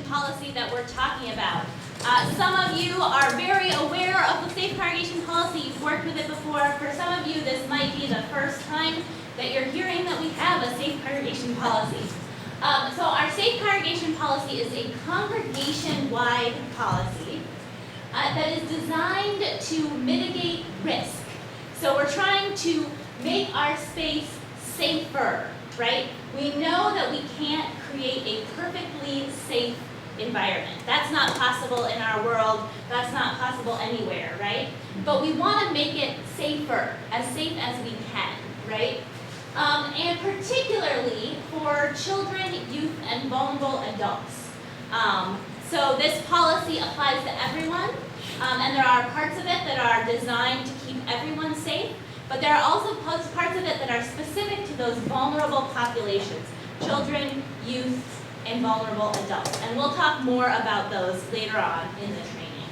policy that we're talking about. Some of you are very aware of the Safe Congregation policy. You've worked with it before. For some of you, this might be the first time that you're hearing that we have a Safe Congregation policy. So our Safe Congregation policy is a congregation-wide policy that is designed to mitigate risk. So we're trying to make our space safer, right? We know that we can't create a perfectly safe environment. That's not possible in our world. That's not possible anywhere, right? But we want to make it safer, as safe as we can, right? And particularly for children, youth, and vulnerable adults. So this policy applies to everyone, and there are parts of it that are designed to keep everyone safe, but there are also parts of it that are specific to those vulnerable populations, children, youth, and vulnerable adults. And we'll talk more about those later on in the training.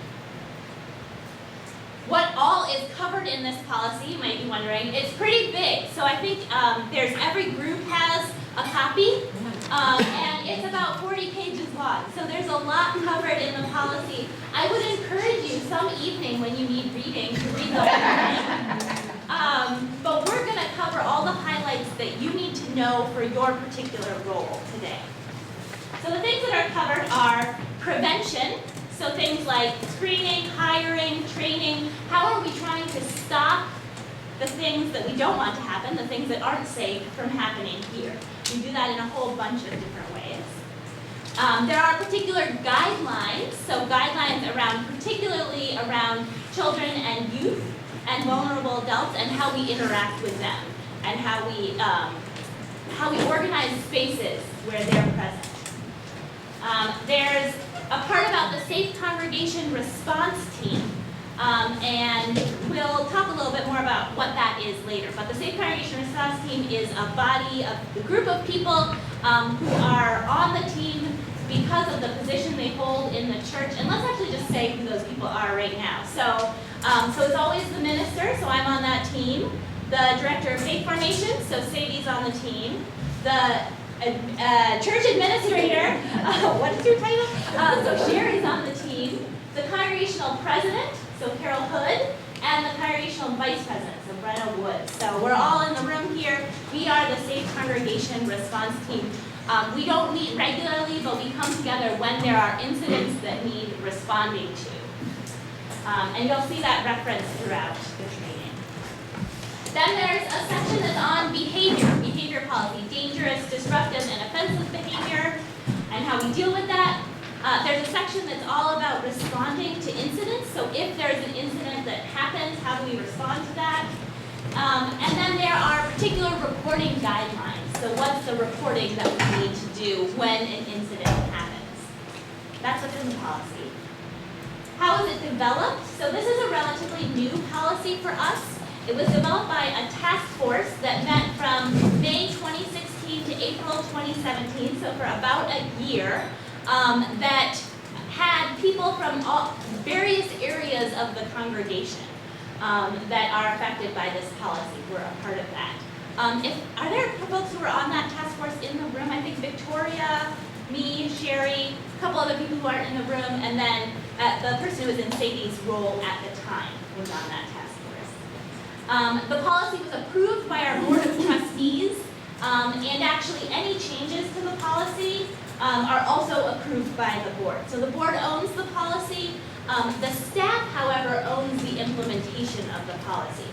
What all is covered in this policy, you might be wondering. It's pretty big, so I think every group has a copy, and it's about 40 pages long. So there's a lot covered in the policy. I would encourage you some evening when you need reading to read the whole thing. But we're going to cover all the highlights that you need to know for your particular role today. So the things that are covered are prevention, so things like screening, hiring, training. How are we trying to stop the things that we don't want to happen, the things that aren't safe, from happening here? We do that in a whole bunch of different ways. There are particular guidelines, so guidelines particularly around children and youth and vulnerable adults and how we interact with them and how we organize spaces where they're present. There's a part about the Safe Congregation Response Team, and we'll talk a little bit more about what that is later. But the Safe Congregation Response Team is a group of people who are on the team because of the position they hold in the church. And let's actually just say who those people are right now. So it's always the minister, so I'm on that team. The director of faith formation, so Sadie's on the team. The church administrator, what is your title? So Sherry's on the team. The congregational president, so Carol Hood, and the congregational vice president, so Brenna Wood. So we're all in the room here. We are the Safe Congregation Response Team. We don't meet regularly, but we come together when there are incidents that need responding to. And you'll see that reference throughout the training. Then there's a section that's on behavior policy, dangerous, disruptive, and offensive behavior, and how we deal with that. There's a section that's all about responding to incidents. So if there's an incident that happens, how do we respond to that? And then there are particular reporting guidelines. So what's the reporting that we need to do when an incident happens? That's what's in the policy. How is it developed? So this is a relatively new policy for us. It was developed by a task force that met from May 2016 to April 2017, so for about a year, that had people from various areas of the congregation that are affected by this policy. We're a part of that. Are there folks who were on that task force in the room? I think Victoria, me, Sherry, a couple other people who aren't in the room, and then the person who was in Sadie's role at the time was on that task force. The policy was approved by our Board of Trustees, and actually any changes to the policy are also approved by the board. So the board owns the policy. The staff, however, owns the implementation of the policy.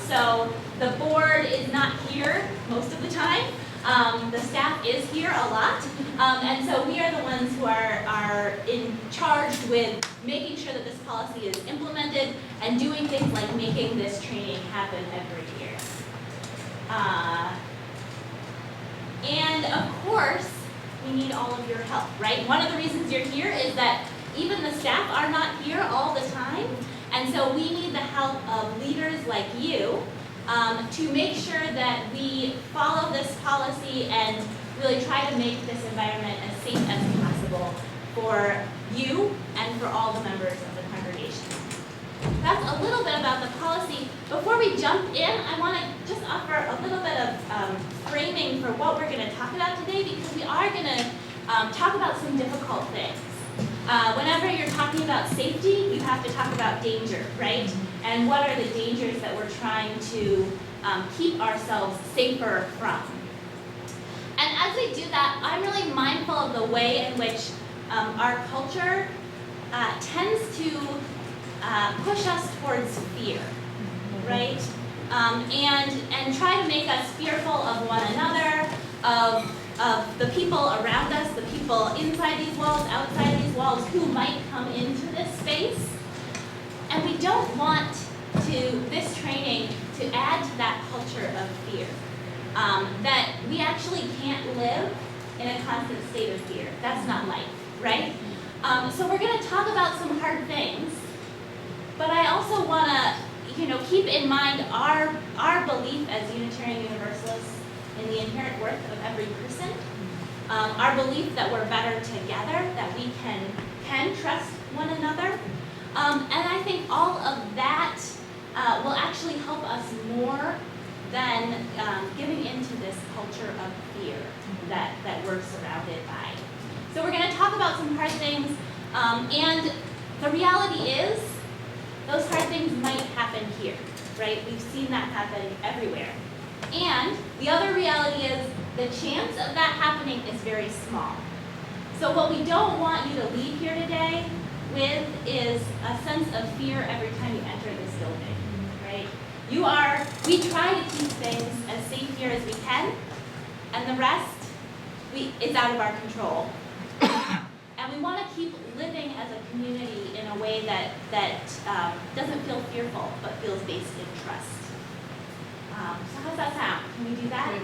So the board is not here most of the time. The staff is here a lot, and so we are the ones who are in charge with making sure that this policy is implemented and doing things like making this training happen every year. And of course, we need all of your help, right? One of the reasons you're here is that even the staff are not here all the time, and so we need the help of leaders like you to make sure that we follow this policy and really try to make this environment as safe as possible for you and for all the members of the congregation. That's a little bit about the policy. Before we jump in, I want to just offer a little bit of framing for what we're going to talk about today, because we are going to talk about some difficult things. Whenever you're talking about safety, you have to talk about danger, right? And what are the dangers that we're trying to keep ourselves safer from? And as we do that, I'm really mindful of the way in which our culture tends to push us towards fear, right? And try to make us fearful of one another, of the people around us, the people inside these walls, outside these walls, who might come into this space. And we don't want this training to add to that culture of fear. That we actually can't live in a constant state of fear. That's not life, right? So we're going to talk about some hard things, but I also want to, keep in mind our belief as Unitarian Universalists in the inherent worth of every person, our belief that we're better together, that we can trust one another, and I think all of that will actually help us more than giving into this culture of fear that we're surrounded by. So we're going to talk about some hard things, and the reality is those hard things might happen here, right? We've seen that happen everywhere. And the other reality is the chance of that happening is very small. So what we don't want you to leave here today with is a sense of fear every time you enter this building, right? We try to keep things as safe here as we can, and the rest is out of our control. And we want to keep living as a community in a way that doesn't feel fearful, but feels based in trust. So how's that sound? Can we do that?